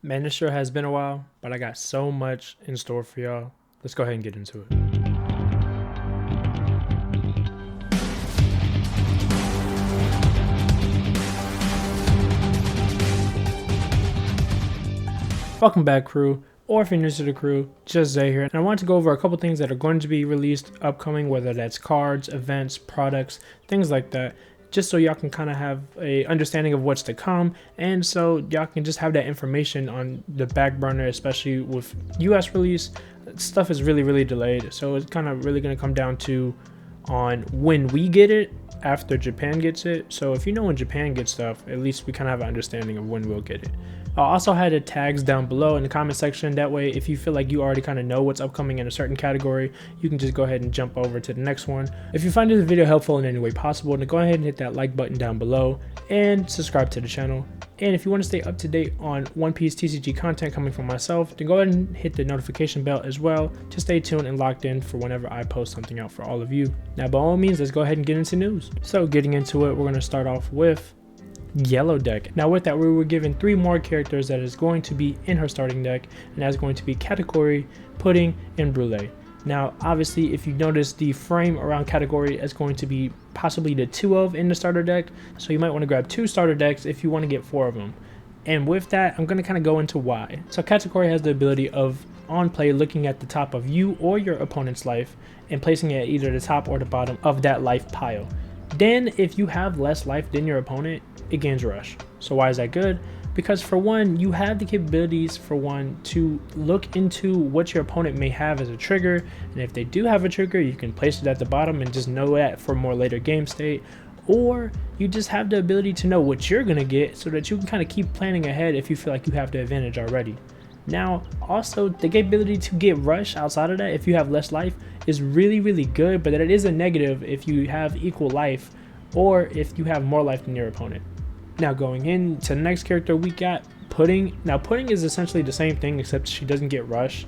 Man, this sure has been a while, but I got so much in store for y'all. Let's go ahead and get into it. Welcome back, crew, or if you're new to the crew, just Zay here, and I want to go over a couple things that are going to be released upcoming, whether that's cards, events, products, things like that, just so y'all can kind of have a understanding of what's to come, and so y'all can just have that information on the back burner, especially with US release. Stuff is really delayed, so it's kind of really going to come down to on when we get it after Japan gets it. So if you know when Japan gets stuff, at least we kind of have an understanding of when we'll get it. I also had the tags down below in the comment section. That way, if you feel like you already kind of know what's upcoming in a certain category, you can just go ahead and jump over to the next one. If you find this video helpful in any way possible, then go ahead and hit that like button down below and subscribe to the channel. And if you want to stay up to date on One Piece TCG content coming from myself, then go ahead and hit the notification bell as well to stay tuned and locked in for whenever I post something out for all of you. Now, by all means, let's go ahead and get into news. So getting into it, we're going to start off with yellow deck. Now with that, we were given 3 more characters that is going to be in her starting deck, and that's going to be Katakuri, Pudding, and Brulee. Now obviously, if you notice, the frame around Katakuri is going to be possibly the 2 of in the starter deck, so you might want to grab 2 starter decks if you want to get 4 of them. And with that, I'm going to kind of go into why. So Katakuri has the ability of on play looking at the top of you or your opponent's life and placing it at either the top or the bottom of that life pile. Then if you have less life than your opponent, it gains rush. So why is that good? Because for one, you have the capabilities for one to look into what your opponent may have as a trigger, and if they do have a trigger, you can place it at the bottom and just know that for more later game state, or you just have the ability to know what you're gonna get so that you can kind of keep planning ahead if you feel like you have the advantage already. Now also, the ability to get rush outside of that if you have less life is really good, but it is a negative if you have equal life or if you have more life than your opponent. Now going into the next character, we got Pudding. Now Pudding is essentially the same thing, except she doesn't get rush.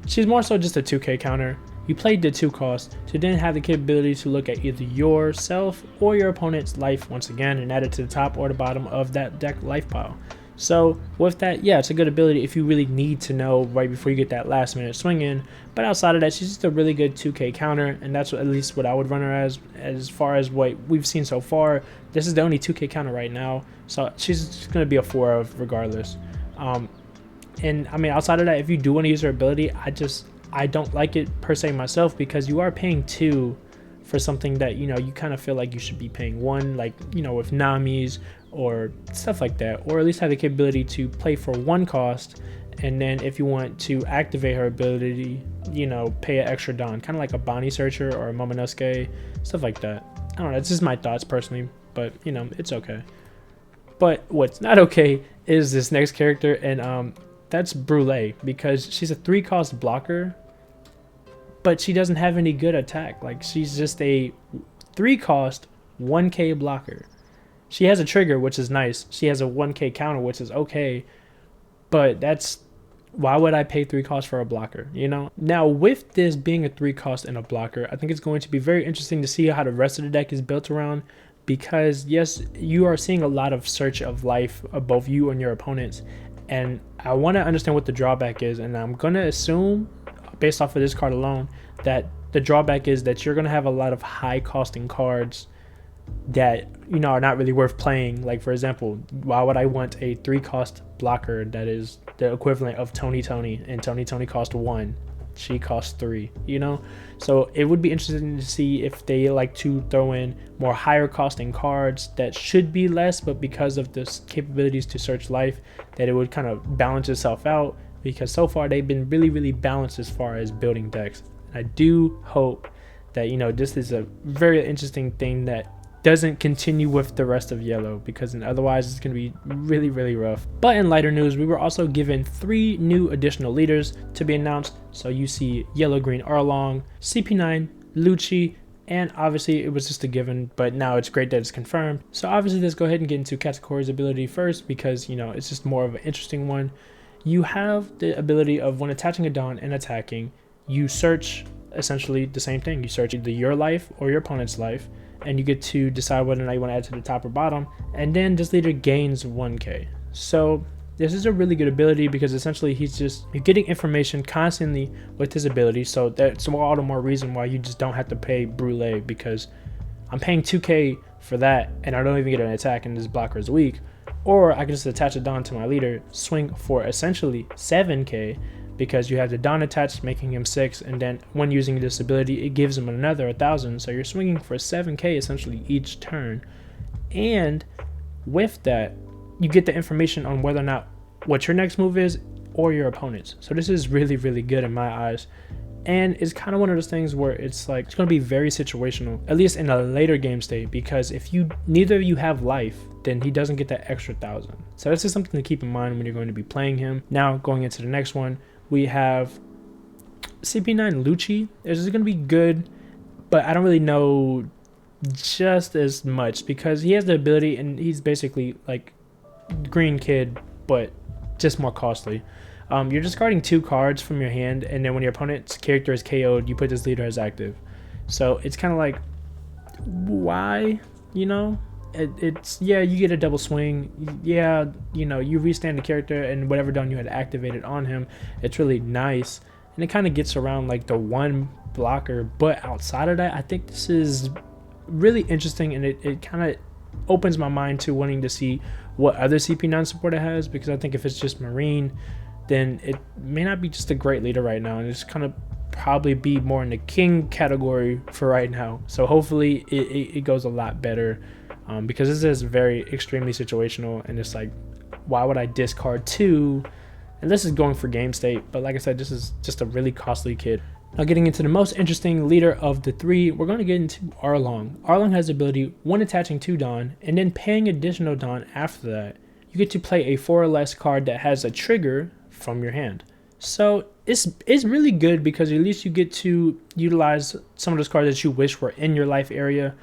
She's more so just a 2k counter. You played the 2 cost to then have the capability to look at either yourself or your opponent's life once again and add it to the top or the bottom of that deck life pile. So with that, yeah, it's a good ability if you really need to know right before you get that last minute swing in. But outside of that, she's just a really good 2k counter, and that's at least what I would run her as far as what we've seen so far. This is the only 2k counter right now, so she's just going to be a 4 of regardless. And I mean, outside of that, if you do want to use her ability, I don't like it per se myself, because you are paying 2 for something that, you know, you kind of feel like you should be paying 1, like, you know, with Nami's or stuff like that, or at least have the capability to play for 1 cost, and then if you want to activate her ability, you know, pay an extra Don, kind of like a Bonnie Searcher or a Momonosuke, stuff like that. I don't know, it's just my thoughts personally, but you know, it's okay. But what's not okay is this next character, and that's Brulee, because she's a 3 cost blocker, but she doesn't have any good attack. Like, she's just a 3 cost 1k blocker. She has a trigger, which is nice. She has a 1k counter, which is okay, but that's, why would I pay 3 costs for a blocker, you know? Now with this being a 3 cost and a blocker, I think it's going to be very interesting to see how the rest of the deck is built around, because yes, you are seeing a lot of search of life of both you and your opponents, and I want to understand what the drawback is, and I'm going to assume based off of this card alone that the drawback is that you're going to have a lot of high costing cards that, you know, are not really worth playing. Like, for example, why would I want a 3 cost blocker that is the equivalent of Tony, and Tony cost 1, she costs 3, you know? So it would be interesting to see if they like to throw in more higher costing cards that should be less, but because of the capabilities to search life, that it would kind of balance itself out, because so far they've been really balanced as far as building decks. I do hope that, you know, this is a very interesting thing that doesn't continue with the rest of yellow, because otherwise it's going to be really rough. But in lighter news, we were also given 3 new additional leaders to be announced. So you see yellow green Arlong, CP9, Lucci, and obviously it was just a given, but now it's great that it's confirmed. So obviously let's go ahead and get into Katakuri's ability first, because, you know, it's just more of an interesting one. You have the ability of, when attaching a Don and attacking, you search essentially the same thing. You search either your life or your opponent's life, and you get to decide whether or not you want to add to the top or bottom, and then this leader gains 1k. So This is a really good ability because essentially you're getting information constantly with his ability. So that's all the more reason why you just don't have to pay Brule, because I'm paying 2k for that and I don't even get an attack and this blocker is weak. Or I can just attach a Don to my leader, swing for essentially 7k, because you have the Don attached, making him 6, and then when using this ability, it gives him another 1,000. So you're swinging for 7k essentially each turn. And with that, you get the information on whether or not what your next move is or your opponent's. So this is really, really good in my eyes. And it's kind of one of those things where it's like, it's going to be very situational, at least in a later game state, because if neither of you have life, then he doesn't get that extra 1,000. So this is something to keep in mind when you're going to be playing him. Now going into the next one, we have CP9 Lucci. This is going to be good, but I don't really know just as much because he has the ability and he's basically like Green Kid, but just more costly. You're discarding 2 cards from your hand, and then when your opponent's character is KO'd, you put this leader as active. So it's kind of like, why? You know, it's yeah, you get a double swing. Yeah, you know, you restand the character and whatever Don you had activated on him. It's really nice, and it kind of gets around like the one blocker. But outside of that, I think this is really interesting, and it kind of opens my mind to wanting to see what other CP9 support it has, because I think if it's just Marine, then it may not be just a great leader right now, and it's kind of probably be more in the king category for right now. So hopefully it goes a lot better, because this is very extremely situational, and it's like, why would I discard 2? And this is going for game state, but like I said, this is just a really costly kid. Now getting into the most interesting leader of the 3, we're going to get into Arlong. Arlong has the ability, when attaching 2 Don and then paying additional Don after that, you get to play a 4 or less card that has a trigger from your hand. So it's really good because at least you get to utilize some of those cards that you wish were in your life area.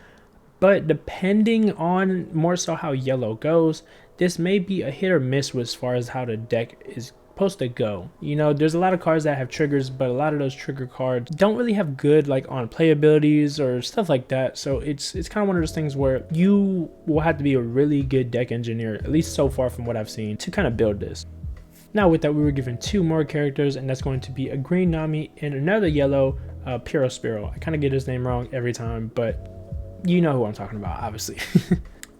But depending on more so how yellow goes, this may be a hit or miss as far as how the deck is supposed to go. You know, there's a lot of cards that have triggers, but a lot of those trigger cards don't really have good like on play abilities or stuff like that. So it's kind of one of those things where you will have to be a really good deck engineer, at least so far from what I've seen, to kind of build this. Now with that, we were given 2 more characters, and that's going to be a green Nami and another yellow Pyrospiro. I kind of get his name wrong every time, but you know who I'm talking about, obviously.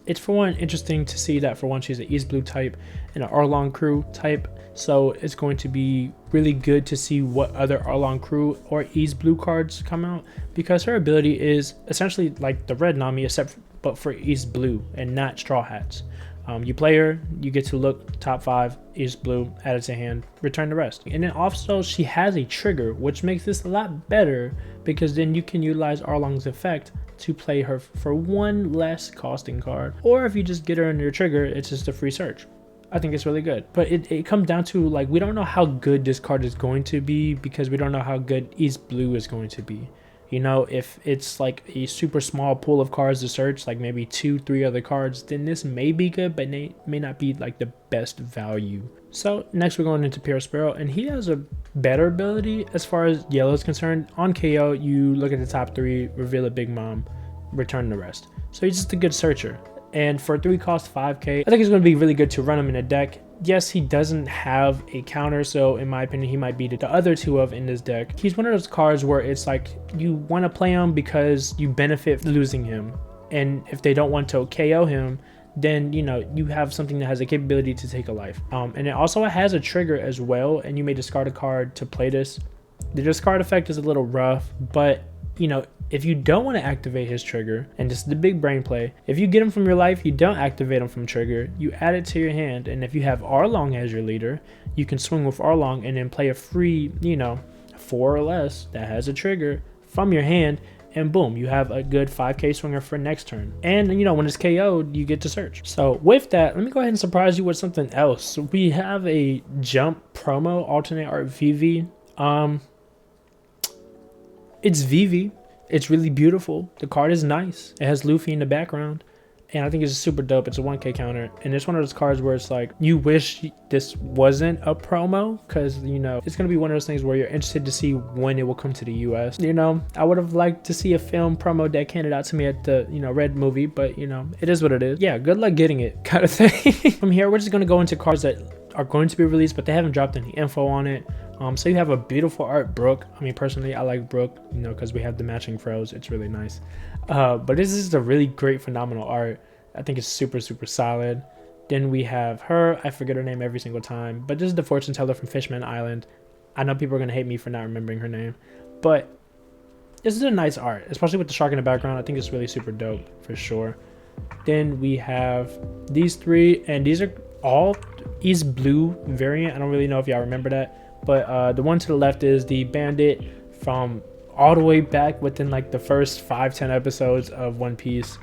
It's for one interesting to see that for one she's an East Blue type and an Arlong crew type, so it's going to be really good to see what other Arlong crew or East Blue cards come out, because her ability is essentially like the red Nami but for East Blue and not Straw Hats. You play her, you get to look top 5, East Blue, add it to hand, return the rest. And then also she has a trigger, which makes this a lot better because then you can utilize Arlong's effect to play her for 1 less costing card. Or if you just get her in your trigger, it's just a free search. I think it's really good. But it comes down to like, we don't know how good this card is going to be because we don't know how good East Blue is going to be. You know, if it's like a super small pool of cards to search, like maybe 2-3 other cards, then this may be good, but may not be like the best value. So next we're going into Pyrospiro, and he has a better ability as far as yellow is concerned. On KO, you look at the top 3, reveal a Big Mom, return the rest. So he's just a good searcher. And for 3 cost 5k, I think it's going to be really good to run him in a deck. Yes, he doesn't have a counter, so in my opinion, he might be the other 2 of in this deck. He's one of those cards where it's like you want to play him because you benefit losing him. And if they don't want to KO him, then, you know, you have something that has a capability to take a life. And it also has a trigger as well, and you may discard a card to play this. The discard effect is a little rough, but, you know, if you don't want to activate his trigger, and this is the big brain play, if you get him from your life, you don't activate him from trigger, you add it to your hand, and if you have Arlong as your leader, you can swing with Arlong and then play a free, you know, 4 or less that has a trigger from your hand, and boom, you have a good 5k swinger for next turn. And, you know, when it's KO'd, you get to search. So with that, let me go ahead and surprise you with something else. We have a Jump promo, alternate art VV. It's VV. It's really beautiful. The card is nice. It has Luffy in the background. And I think it's super dope. It's a 1k counter. And it's one of those cards where it's like, you wish this wasn't a promo. Because, you know, it's going to be one of those things where you're interested to see when it will come to the US. You know, I would have liked to see a film promo deck handed out to me at the, you know, Red movie. But, you know, it is what it is. Yeah, good luck getting it kind of thing. From here, we're just going to go into cards that are going to be released, but they haven't dropped any info on it. So you have a beautiful art Brooke. I mean, personally, I like Brooke, you know, because we have the matching froze. It's really nice. But this is a really great, phenomenal art. I think it's super, super solid. Then we have her. I forget her name every single time, but this is the fortune teller from Fishman Island. I know people are going to hate me for not remembering her name, but this is a nice art, especially with the shark in the background. I think it's really super dope for sure. Then we have these three, and these are all East Blue variant. I don't really know if y'all remember that, but the one to the left is the bandit from all the way back within like the first 5-10 episodes of One Piece.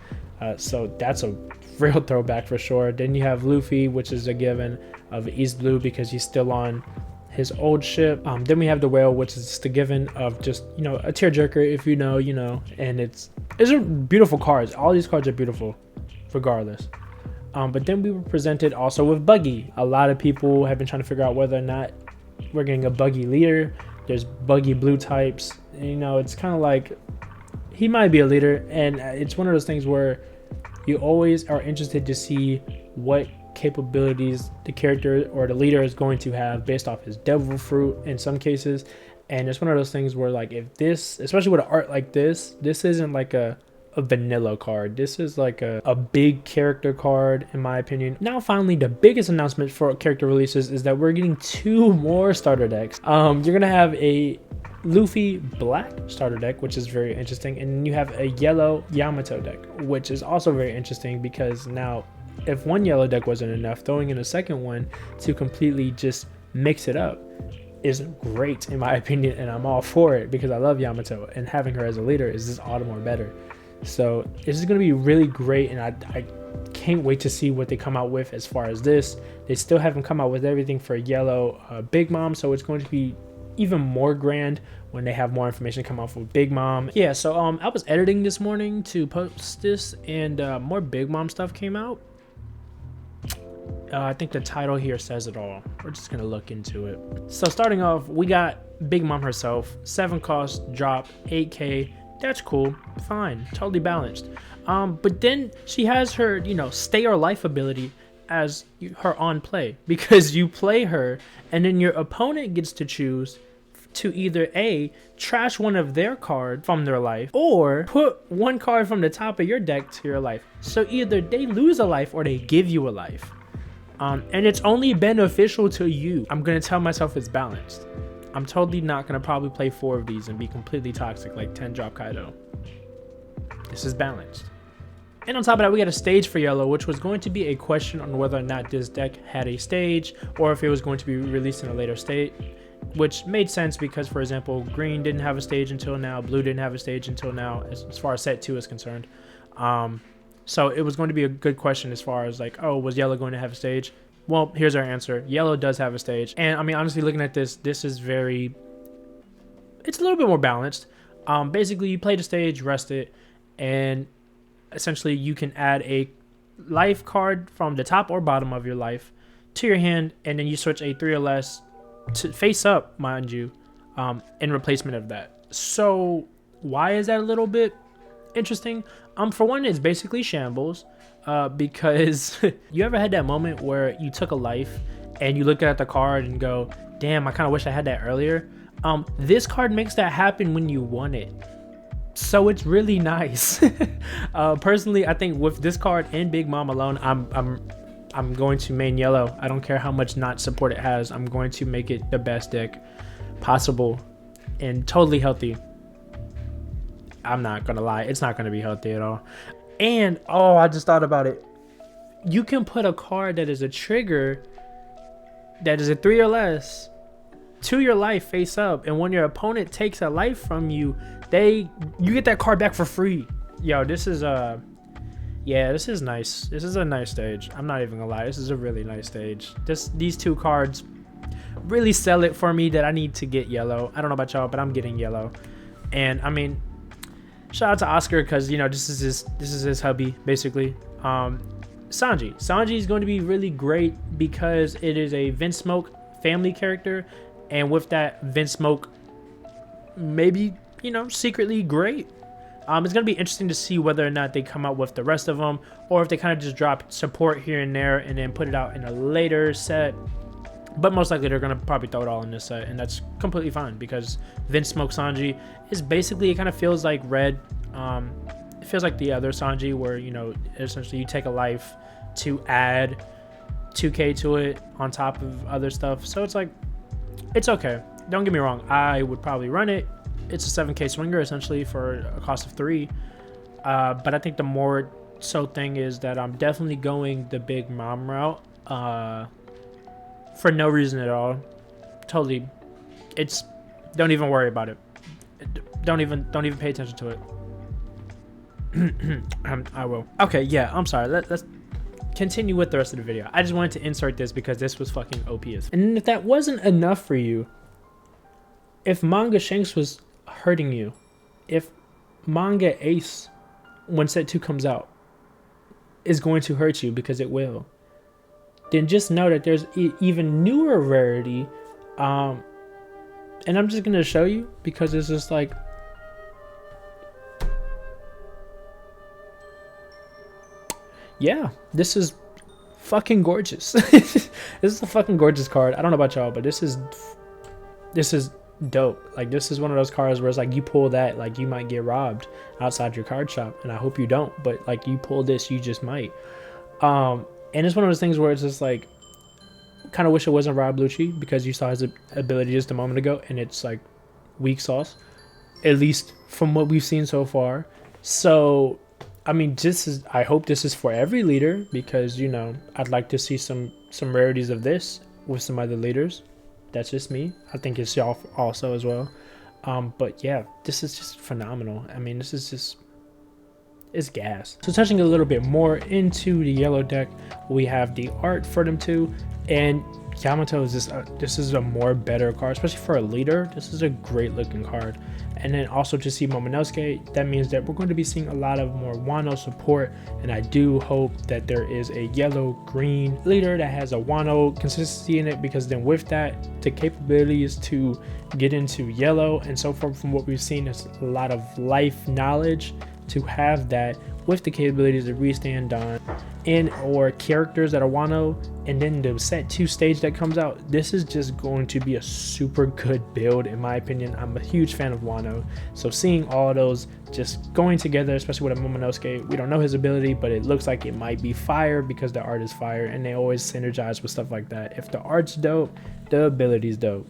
So that's a real throwback for sure. Then you have Luffy, which is a given of East Blue because he's still on his old ship. Then we have the whale, which is just a given of just, you know, a tearjerker. If you know, you know. And it's beautiful cards. All these cards are beautiful regardless. But then we were presented also with Buggy. A lot of people have been trying to figure out whether or not we're getting a Buggy leader. There's Buggy blue types, and, you know, it's kind of like he might be a leader, and it's one of those things where you always are interested to see what capabilities the character or the leader is going to have based off his devil fruit in some cases. And it's one of those things where, like, if this, especially with an art like this isn't like a vanilla card. This is like a big character card, in my opinion. Now finally, the biggest announcement for character releases is that we're getting 2 more starter decks. You're gonna have a Luffy black starter deck, which is very interesting, and you have a yellow Yamato deck, which is also very interesting because now if one yellow deck wasn't enough, throwing in a second one to completely just mix it up is great in my opinion, and I'm all for it because I love Yamato, and having her as a leader is just all the more better. So this is going to be really great, and I can't wait to see what they come out with as far as this. They still haven't come out with everything for yellow Big Mom, so it's going to be even more grand when they have more information come out for Big Mom. Yeah, so I was editing this morning to post this, and more Big Mom stuff came out. I think the title here says it all. We're just gonna look into it. So starting off, we got Big Mom herself, 7 cost, drop, 8k. That's cool, fine, totally balanced. But then she has her, you know, stay or life ability as her on play, because you play her and then your opponent gets to choose to either A, trash one of their cards from their life, or put one card from the top of your deck to your life. So either they lose a life or they give you a life. And it's only beneficial to you. I'm gonna tell myself it's balanced. I'm totally not gonna probably play 4 of these and be completely toxic like 10 drop Kaido. This is balanced. And on top of that, we got a stage for yellow, which was going to be a question on whether or not this deck had a stage or if it was going to be released in a later state, which made sense because, for example, green didn't have a stage until now, blue didn't have a stage until now, as far as set 2 is concerned. So it was going to be a good question as far as like, oh, was yellow going to have a stage? Well, here's our answer. Yellow does have a stage. And I mean, honestly, looking at this, this is it's a little bit more balanced. Basically, you play the stage, rest it, and essentially you can add a life card from the top or bottom of your life to your hand, and then you switch a 3 or less to face up, mind you, in replacement of that. So why is that a little bit interesting? For one, it's basically shambles. Because you ever had that moment where you took a life and you look at the card and go, damn, I kind of wish I had that earlier. This card makes that happen when you want it. So it's really nice. Personally, I think with this card and Big Mom alone, I'm going to main yellow. I don't care how much not support it has. I'm going to make it the best deck possible and totally healthy. I'm not gonna lie, it's not gonna be healthy at all. And, oh, I just thought about it. You can put a card that is a trigger that is a 3 or less to your life face up, and when your opponent takes a life from you, you get that card back for free. Yo, this is yeah, this is nice. This is a nice stage. I'm not even gonna lie, this is a really nice stage. These 2 cards really sell it for me that I need to get yellow. I don't know about y'all, but I'm getting yellow. And I mean, shout out to Oscar because, you know, this is his hubby basically. Sanji is going to be really great because it is a Vince Smoke family character, and with that, Vince Smoke maybe, you know, secretly great. It's going to be interesting to see whether or not they come out with the rest of them, or if they kind of just drop support here and there and then put it out in a later set. But most likely they're gonna probably throw it all in this set, and that's completely fine because Vince Smoke Sanji is basically, it kind of feels like Red. It feels like the other Sanji where, you know, essentially you take a life to add 2k to it on top of other stuff. So it's like, it's okay. Don't get me wrong, I would probably run it. It's a 7k swinger essentially for a cost of 3. But I think the more so thing is that I'm definitely going the big mom route. For no reason at all. Totally. It's, don't even worry about it. Don't even pay attention to it. I will. Okay, yeah, I'm sorry. Let's continue with the rest of the video. I just wanted to insert this because this was fucking OPS. And if that wasn't enough for you, if manga Shanks was hurting you, if manga Ace, when set 2 comes out, is going to hurt you, because it will, then just know that there's even newer rarity. And I'm just gonna show you because it's just like, yeah, this is fucking gorgeous. This is a fucking gorgeous card. I don't know about y'all, but this is dope. Like, this is one of those cards where it's like, you pull that, like, you might get robbed outside your card shop, and I hope you don't, but like, you pull this, you just might. And it's one of those things where it's just like, kind of wish it wasn't Rob Lucci, because you saw his ability just a moment ago, and it's like weak sauce, at least from what we've seen so far. So, I mean, I hope this is for every leader, because, you know, I'd like to see some rarities of this with some other leaders. That's just me. I think it's y'all also as well. But yeah, this is just phenomenal. I mean, this is just, it's gas. So touching a little bit more into the yellow deck, we have the art for them too, and Yamato is just this is a more better card, especially for a leader. This is a great looking card. And then also to see Momonosuke, that means that we're going to be seeing a lot of more Wano support, and I do hope that there is a yellow-green leader that has a Wano consistency in it, because then with that, the capabilities to get into yellow and so forth, from what we've seen, is a lot of life knowledge to have that with the capabilities to restand on and or characters that are Wano, and then the set 2 stage that comes out. This is just going to be a super good build in my opinion. I'm a huge fan of Wano, so seeing all of those just going together, especially with a Momonosuke, we don't know his ability, but it looks like it might be fire because the art is fire, and they always synergize with stuff like that. If the art's dope, the ability's dope.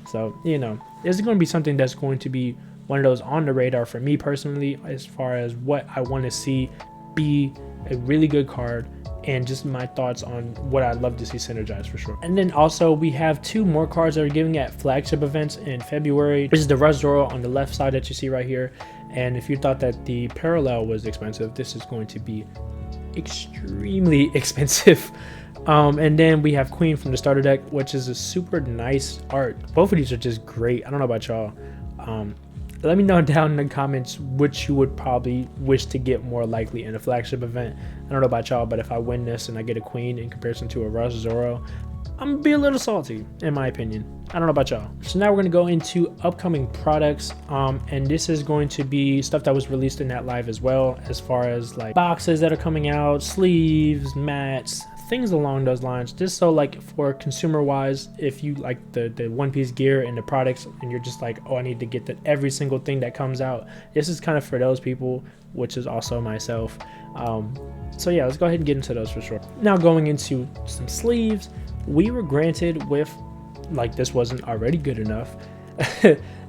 So, you know, this is going to be something that's going to be one of those on the radar for me personally, as far as what I want to see be a really good card, and just my thoughts on what I'd love to see synergize for sure. And then also we have 2 more cards that are giving at flagship events in February. This is the Rush Zoro on the left side that you see right here, and if you thought that the parallel was expensive, this is going to be extremely expensive. And then we have Queen from the starter deck, which is a super nice art. Both of these are just great. I don't know about y'all. Let me know down in the comments which you would probably wish to get more likely in a flagship event. I don't know about y'all, but if I win this and I get a Queen in comparison to a Rush Zoro, I'm gonna be a little salty, in my opinion. I don't know about y'all. So now we're gonna go into upcoming products, and this is going to be stuff that was released in that live as well, as far as like boxes that are coming out, sleeves, mats, things along those lines. Just so like for consumer wise, if you like the One Piece gear and the products, and you're just like, oh, I need to get every single thing that comes out, this is kind of for those people, which is also myself. So yeah, let's go ahead and get into those for sure. Now going into some sleeves, we were granted with, like, this wasn't already good enough,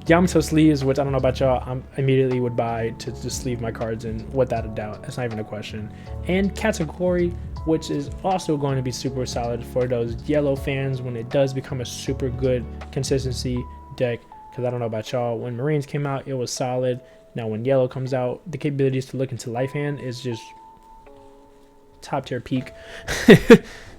Yamato sleeves, which I don't know about y'all, I immediately would buy to just sleeve my cards in without a doubt. That's not even a question. And Katakuri, which is also going to be super solid for those yellow fans when it does become a super good consistency deck. Because I don't know about y'all, when Marines came out, it was solid. Now when yellow comes out, the capabilities to look into life hand is just top tier peak.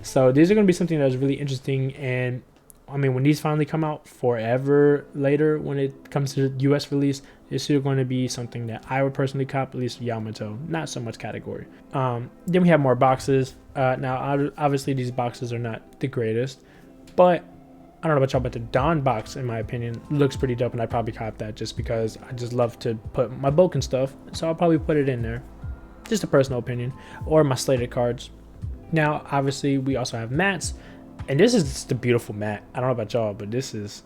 So these are going to be something that is really interesting, and I mean, when these finally come out forever later, when it comes to the US release, this is going to be something that I would personally cop, at least Yamato, not so much Category. Then we have more boxes. Now, obviously, these boxes are not the greatest, but I don't know about y'all, but the Dawn box, in my opinion, looks pretty dope, and I'd probably cop that just because I just love to put my bulk and stuff, so I'll probably put it in there. Just a personal opinion, or my slated cards. Now, obviously, we also have mats. And this is just a beautiful mat. I don't know about y'all, but this is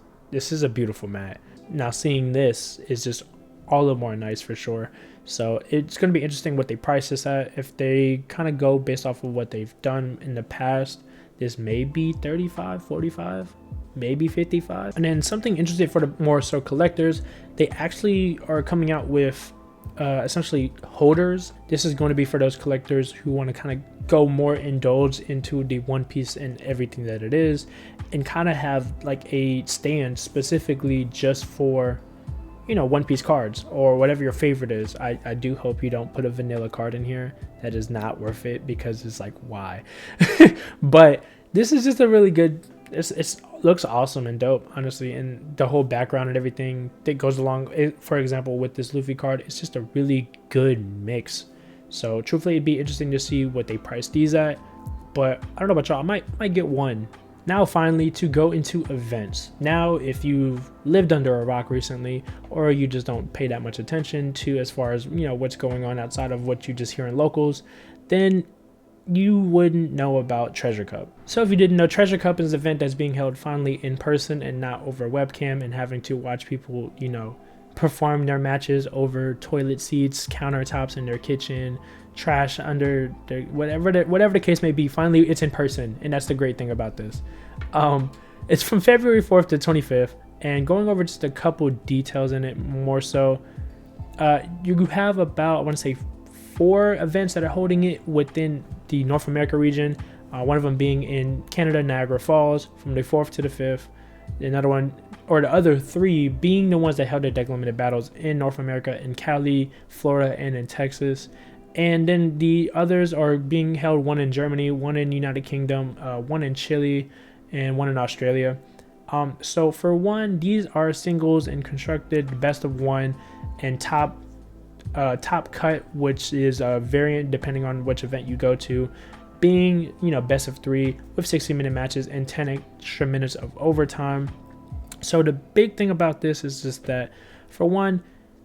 a beautiful mat. Now seeing this is just all the more nice for sure. So it's going to be interesting what they price this at. If they kind of go based off of what they've done in the past, this may be 35, 45, maybe 55. And then something interesting for the more so collectors, they actually are coming out with essentially holders. This is going to be for those collectors who want to kind of go more indulge into the One Piece and everything that it is, and kind of have like a stand specifically just for, you know, One Piece cards or whatever your favorite is. I do hope you don't put a vanilla card in here. That is not worth it, because it's like, why? But this is just a really good, it looks awesome and dope, honestly, and the whole background and everything that goes along it, for example, with this Luffy card, it's just a really good mix. So truthfully, it'd be interesting to see what they price these at, but I don't know about y'all, I might get one. Now finally, to go into events. Now if you've lived under a rock recently, or you just don't pay that much attention to as far as, you know, what's going on outside of what you just hear in locals, then you wouldn't know about Treasure Cup. So if you didn't know, Treasure Cup is an event that's being held finally in person and not over webcam and having to watch people, you know, perform their matches over toilet seats, countertops in their kitchen, trash under their, whatever the case may be. Finally, it's in person, and that's the great thing about this. It's from February 4th to 25th, and going over just a couple details in it more so, you have about, I want to say, 4 events that are holding it within the North America region. One of them being in Canada, Niagara Falls, from the 4th to the 5th. Another one, or the other 3 being the ones that held their deck limited battles in North America, in Cali, Florida, and in Texas. And then the others are being held, one in Germany, one in United Kingdom, one in Chile, and one in Australia. So for one, these are singles and constructed best of 1 and top cut, which is a variant depending on which event you go to, being, you know, best of 3 with 60-minute matches and 10 extra minutes of overtime. So the big thing about this is just that, for one,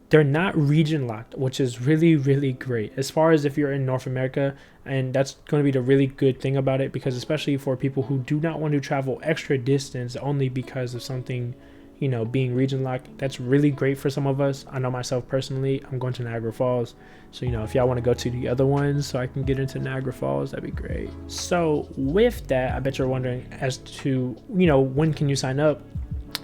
they're not region locked, which is really, really great as far as if you're in North America. And that's going to be the really good thing about it, because especially for people who do not want to travel extra distance only because of something, you know, being region locked, that's really great for some of us. I know myself personally, I'm going to Niagara Falls. So, you know, if y'all want to go to the other ones so I can get into Niagara Falls, that'd be great. So with that, I bet you're wondering as to, you know, when can you sign up?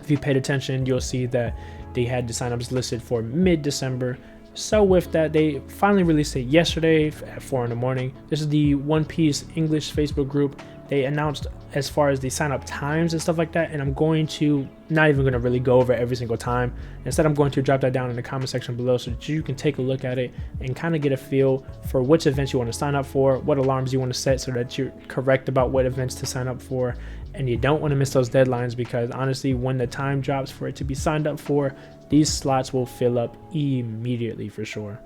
If you paid attention, you'll see that they had the signups listed for mid-December. So with that, they finally released it yesterday at 4 in the morning. This is the One Piece English Facebook group. They announced as far as the sign-up times and stuff like that, and I'm going to, not even going to really go over every single time. Instead, I'm going to drop that down in the comment section below so that you can take a look at it and kind of get a feel for which events you want to sign up for, what alarms you want to set so that you're correct about what events to sign up for, and you don't want to miss those deadlines, because honestly, when the time drops for it to be signed up for, these slots will fill up immediately for sure.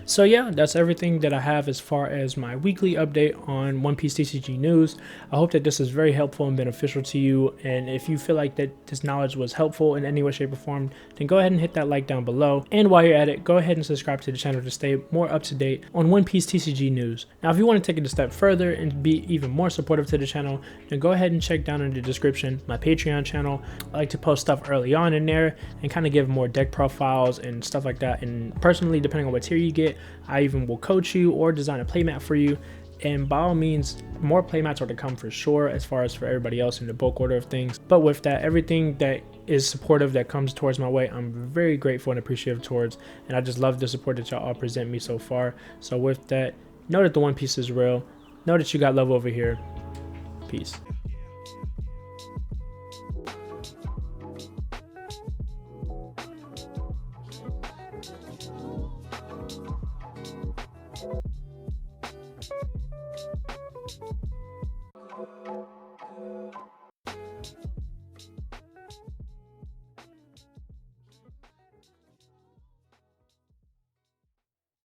So yeah, that's everything that I have as far as my weekly update on One Piece TCG news. I hope that this is very helpful and beneficial to you, and if you feel like that this knowledge was helpful in any way, shape, or form, then go ahead and hit that like down below. And while you're at it, go ahead and subscribe to the channel to stay more up to date on One Piece TCG news. Now, if you want to take it a step further and be even more supportive to the channel, then go ahead and check down in the description my Patreon channel. I like to post stuff early on in there and kind of give more deck profiles and stuff like that. And personally, depending on what tier you get, I even will coach you or design a playmat for you. And by all means, more playmats are to come for sure, as far as for everybody else in the bulk order of things. But with that, everything that is supportive that comes towards my way, I'm very grateful and appreciative towards, and I just love the support that y'all all present me so far. So with that, know that the One Piece is real. Know that you got love over here. Peace.